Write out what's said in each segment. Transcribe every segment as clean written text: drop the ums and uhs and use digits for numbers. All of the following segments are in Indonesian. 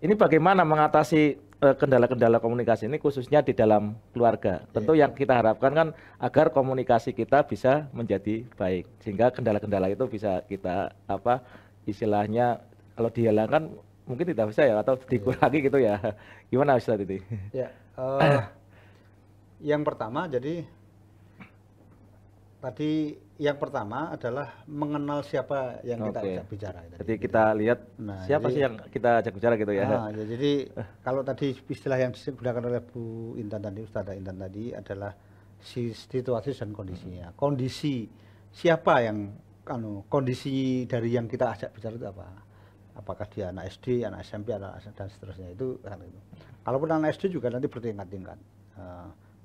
ini bagaimana mengatasi kendala-kendala komunikasi ini khususnya di dalam keluarga. Tentu yang kita harapkan kan agar komunikasi kita bisa menjadi baik sehingga kendala-kendala itu bisa kita apa istilahnya kalau dihilangkan mungkin tidak bisa ya atau dikurangi gitu ya. Gimana Ustaz itu? Ya, yang pertama jadi tadi yang pertama adalah mengenal siapa yang kita ajak bicara. Jadi kita lihat siapa sih yang kita ajak bicara gitu ya. Jadi kalau tadi istilah yang digunakan oleh Bu Intan tadi, Ustazah Intan tadi adalah situasi dan kondisinya. Kondisi siapa yang kondisi dari yang kita ajak bicara itu apa? Apakah dia anak SD, anak SMP, anak dan seterusnya itu kan itu. Kalaupun anak SD juga nanti bertingkat-tingkat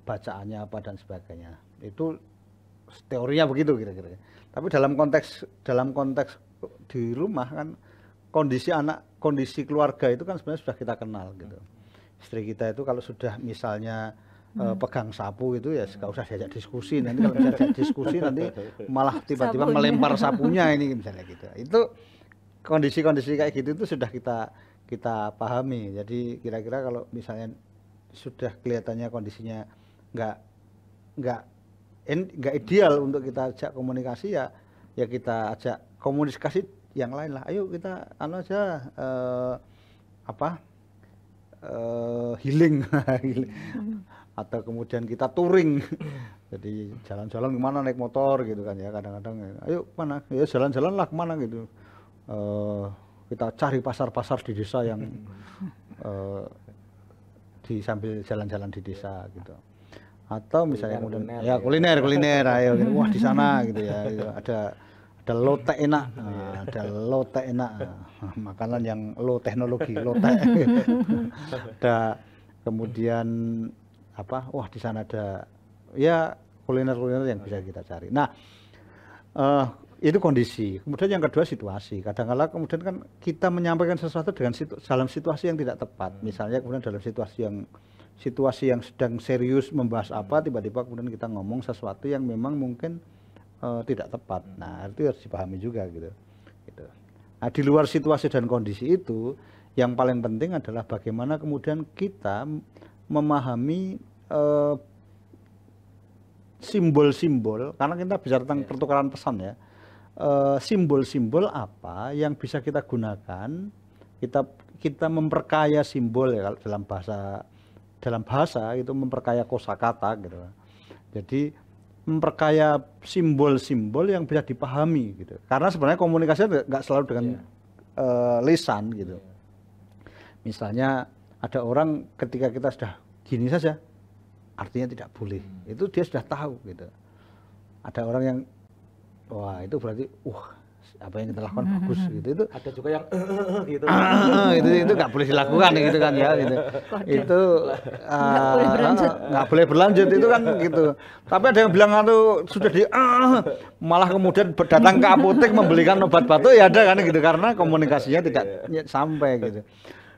bacaannya apa dan sebagainya. Itu teorinya begitu kira-kira. Tapi dalam konteks di rumah kan kondisi anak, kondisi keluarga itu kan sebenarnya sudah kita kenal gitu. Istri kita itu kalau sudah misalnya pegang sapu itu ya nggak usah diajak diskusi, nanti kalau diajak diskusi nanti malah tiba-tiba melempar sapunya ini misalnya gitu. Itu kondisi-kondisi kayak gitu itu sudah kita pahami. Jadi kira-kira kalau misalnya sudah kelihatannya kondisinya nggak ideal untuk kita ajak komunikasi ya kita ajak komunikasi yang lain lah. Ayo kita healing atau kemudian kita touring. Jadi jalan-jalan kemana naik motor gitu kan ya kadang-kadang. Ayo kemana? Ya jalan-jalan lah kemana gitu. Kita cari pasar-pasar di desa yang sambil jalan-jalan di desa gitu. Atau misalnya kuliner, kuliner ayo gitu. Wah di sana gitu ya ada lotek enak, ada lotek enak, makanan yang low teknologi, lotek. Ada kemudian wah di sana ada ya kuliner yang bisa kita cari. Nah itu kondisi. Kemudian yang kedua situasi. Kadang-kala kemudian kan kita menyampaikan sesuatu dalam situasi yang tidak tepat. Misalnya kemudian dalam situasi yang sedang serius membahas apa, tiba-tiba kemudian kita ngomong sesuatu yang memang mungkin tidak tepat. Nah itu harus dipahami juga gitu. Nah di luar situasi dan kondisi itu, yang paling penting adalah bagaimana kemudian kita memahami simbol-simbol, karena kita bicara tentang pertukaran pesan ya, simbol-simbol apa yang bisa kita gunakan, kita memperkaya simbol ya kalau dalam bahasa itu memperkaya kosakata gitu. Jadi memperkaya simbol-simbol yang bisa dipahami gitu. Karena sebenarnya komunikasi nggak selalu dengan lisan gitu. Misalnya ada orang ketika kita sudah gini saja, artinya tidak boleh. Itu dia sudah tahu gitu. Ada orang yang wah itu berarti apa yang kita lakukan bagus gitu. Itu ada juga yang gitu. itu nggak boleh dilakukan gitu kan ya gitu. Itu nggak boleh berlanjut itu kan gitu. Tapi ada yang bilang sudah malah kemudian datang ke apotek membelikan obat batuk ya ada kan gitu karena komunikasinya tidak sampai gitu.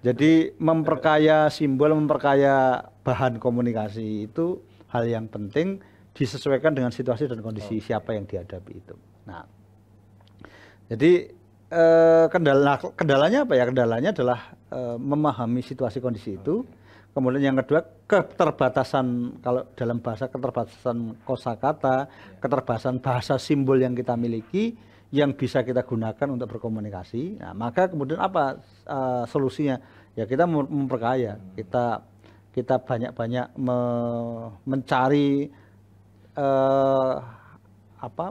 Jadi memperkaya simbol, memperkaya bahan komunikasi itu hal yang penting disesuaikan dengan situasi dan kondisi siapa yang dihadapi itu. Nah, jadi kendalanya apa ya? Kendalanya adalah memahami situasi kondisi itu. Kemudian yang kedua keterbatasan, kalau dalam bahasa keterbatasan kosakata, keterbatasan bahasa simbol yang kita miliki yang bisa kita gunakan untuk berkomunikasi. Nah, maka kemudian apa solusinya? Ya kita memperkaya, kita banyak-banyak mencari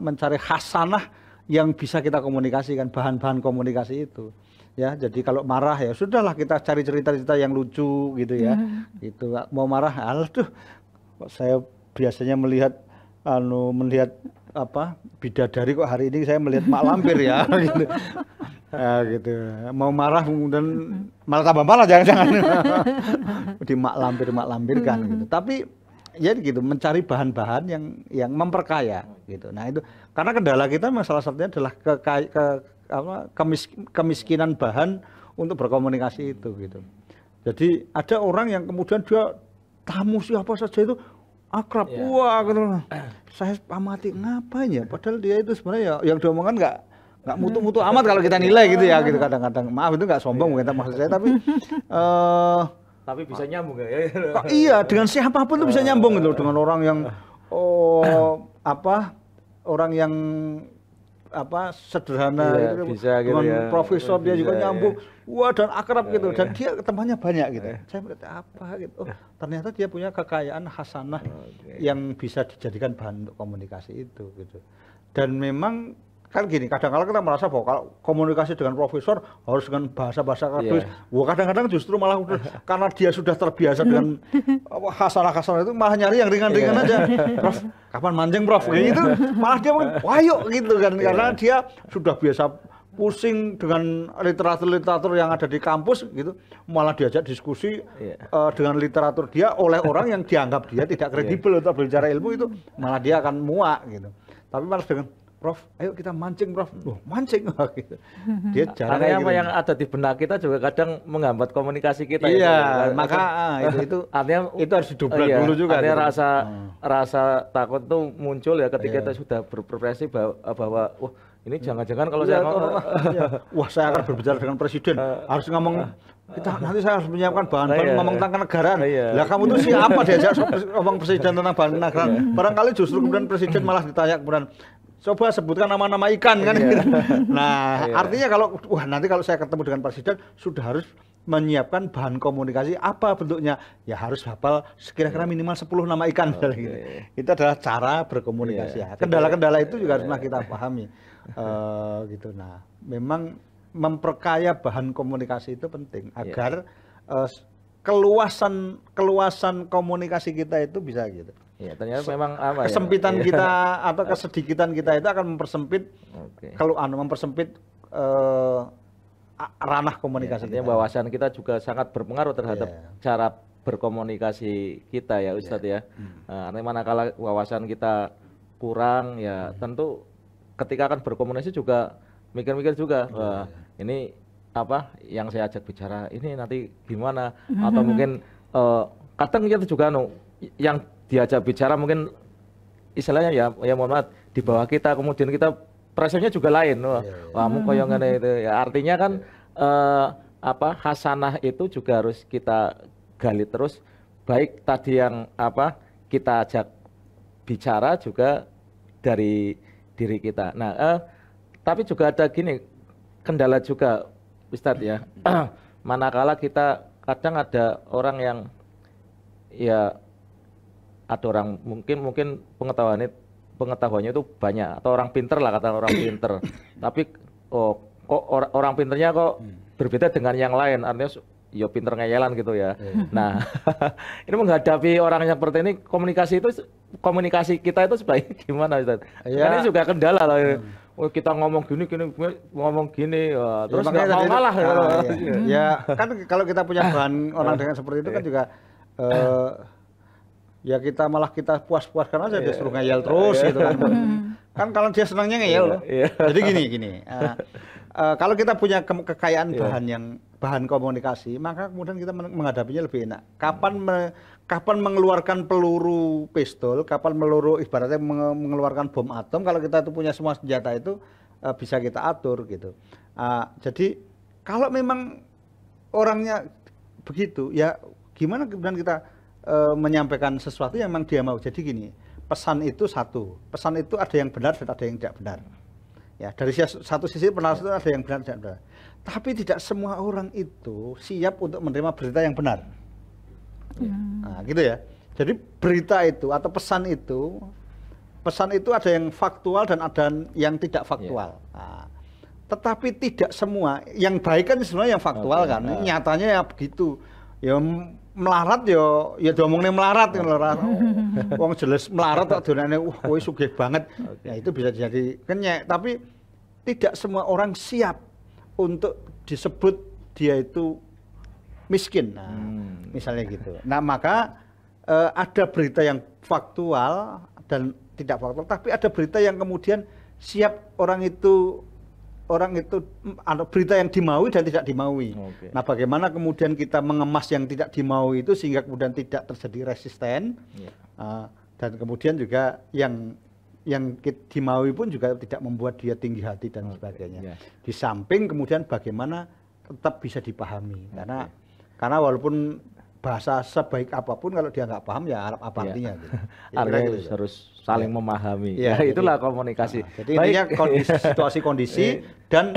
mencari khasanah yang bisa kita komunikasikan, bahan-bahan komunikasi itu. Ya, jadi kalau marah ya sudahlah kita cari cerita-cerita yang lucu gitu ya. Gitu. Mau marah, aduh, saya biasanya melihat bidadari kok hari ini saya melihat mak lampir ya gitu. Ya, gitu. Mau marah kemudian malah tambah marah jangan-jangan. Di mak lampirkan gitu. Tapi ya gitu mencari bahan-bahan yang memperkaya gitu. Nah, itu karena kendala kita salah satunya adalah kemiskinan bahan untuk berkomunikasi itu gitu. Jadi ada orang yang kemudian dia tamu siapa saja itu akrab, wah gitu. Saya amati ngapain ya? Padahal dia itu sebenarnya ya yang diomongkan nggak mutu-mutu amat kalau kita nilai gitu ya gitu kadang-kadang. Maaf itu nggak sombong mungkin maksud saya tapi bisa nyambung ya. Iya, dengan siapapun tuh bisa nyambung gitu dengan orang yang orang yang sederhana gitu, bisa gitu dengan ya. profesor dia juga Bisa, nyambung. Wah, dan akrab gitu dan dia temannya banyak gitu. Saya berarti apa gitu. Oh, ternyata dia punya kekayaan hasanah yang bisa dijadikan bahan untuk komunikasi itu gitu. Dan memang kan gini, kadang-kadang kita merasa bahwa kalau komunikasi dengan profesor harus dengan bahasa-bahasa akademis. Wah, kadang-kadang justru malah karena dia sudah terbiasa dengan hasanah-hasanah itu malah nyari yang ringan-ringan aja. Prof, kapan mancing Prof? Gitu. Malah dia wah yuk gitu kan karena dia sudah biasa pusing dengan literatur-literatur yang ada di kampus gitu, malah diajak diskusi dengan literatur dia oleh orang yang dianggap dia tidak kredibel untuk berbicara ilmu itu, malah dia akan muak gitu. Tapi malah dengan Prof, ayo kita mancing Prof. Mancing gitu. Dia jarang apa gitu. Yang ada di benak kita juga kadang menghambat komunikasi kita. Iya, maka itu artinya itu harus didobrak dulu juga. Artinya gitu. rasa takut tuh muncul ya ketika kita sudah berprofesi bahwa wah ini jangan-jangan kalau saya ngomong, wah saya akan berbicara dengan presiden, harus ngomong nanti saya harus menyiapkan bahan-bahan ngomong tentang kenegaraan. Lah kamu tuh siapa diajak ngomong presiden tentang bahan kenegaraan? Barangkali justru kemudian presiden malah ditanya kemudian coba sebutkan nama-nama ikan kan gitu. Nah, artinya nanti kalau saya ketemu dengan presiden sudah harus menyiapkan bahan komunikasi apa bentuknya? Ya harus hafal kira-kira minimal 10 nama ikan gitu. Itu adalah cara berkomunikasi. Kendala-kendala itu juga harus kita pahami. Gitu. Nah, memang memperkaya bahan komunikasi itu penting agar keluasan komunikasi kita itu bisa gitu. Ya, ternyata memang kesempitan kita atau kesedikitan kita itu akan mempersempit mempersempit ranah komunikasi kita. Wawasan kita juga sangat berpengaruh terhadap cara berkomunikasi kita ya Ustadz ya. Artinya manakala wawasan kita kurang ya tentu ketika akan berkomunikasi juga mikir-mikir juga ini yang saya ajak bicara ini nanti gimana atau mungkin kadang kita juga yang diajak bicara mungkin istilahnya ya mohon maaf di bawah kita kemudian kita pressure-nya juga lain kamu koyo ngene itu ya artinya kan hasanah itu juga harus kita gali terus baik tadi yang kita ajak bicara juga dari diri kita. Nah tapi juga ada gini kendala juga Ustadz ya manakala kita kadang ada orang yang ada orang mungkin pengetahuannya itu banyak atau orang pinter lah kata orang pinter tapi kok orang pinternya kok berbeda dengan yang lain artinya ya pinter ngeyelan gitu ya. Nah ini menghadapi orang yang seperti ini komunikasi kita itu sebaiknya gimana Ustaz? Karena ini juga kendala lah. Kita ngomong gini terus nggak mau ngalah. Ya kan kalau kita punya bahan orang dengan seperti itu kan juga ya kita malah kita puas-puaskan aja dia suruh ngeyel terus gitu kan. Kan kalau dia senangnya ngeyel loh. Jadi gini. Kalau kita punya kekayaan bahan komunikasi, maka kemudian kita menghadapinya lebih enak. Kapan mengeluarkan peluru pistol, kapan ibaratnya mengeluarkan bom atom, kalau kita itu punya semua senjata itu bisa kita atur gitu. Jadi kalau memang orangnya begitu, ya gimana kemudian kita menyampaikan sesuatu yang memang dia mau. Jadi gini, pesan itu ada yang benar dan ada yang tidak benar. Ya, dari satu sisi penasaran itu ada yang benar dan tidak benar. Tapi tidak semua orang itu siap untuk menerima berita yang benar. Nah, gitu ya. Jadi berita itu atau pesan itu ada yang faktual dan ada yang tidak faktual. Nah, tetapi tidak semua. Yang baik kan sebenarnya yang faktual kan. Nyatanya ya begitu. Ya melarat ya diomongnya melarat. Wong jelas melarat kok donane kowe sugih banget. Ya itu bisa jadi kenyek, tapi tidak semua orang siap untuk disebut dia itu miskin. Nah, misalnya gitu. Nah, maka ada berita yang faktual dan tidak faktual, tapi ada berita yang kemudian siap orang itu berita yang dimaui dan tidak dimaui. Nah, bagaimana kemudian kita mengemas yang tidak dimaui itu sehingga kemudian tidak terjadi resisten dan kemudian juga yang yang dimaui pun juga tidak membuat dia tinggi hati dan sebagainya. Yes. Di samping kemudian bagaimana tetap bisa dipahami, karena walaupun bahasa sebaik apapun kalau dia nggak paham ya apa artinya gitu. Artinya Kira-kira gitu. harus saling memahami. Ya, Ya, itulah jadi- komunikasi. Jadi intinya situasi kondisi dan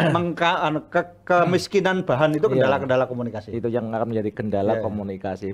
kemiskinan bahan itu kendala-kendala komunikasi. Itu yang akan menjadi kendala Ya. komunikasi.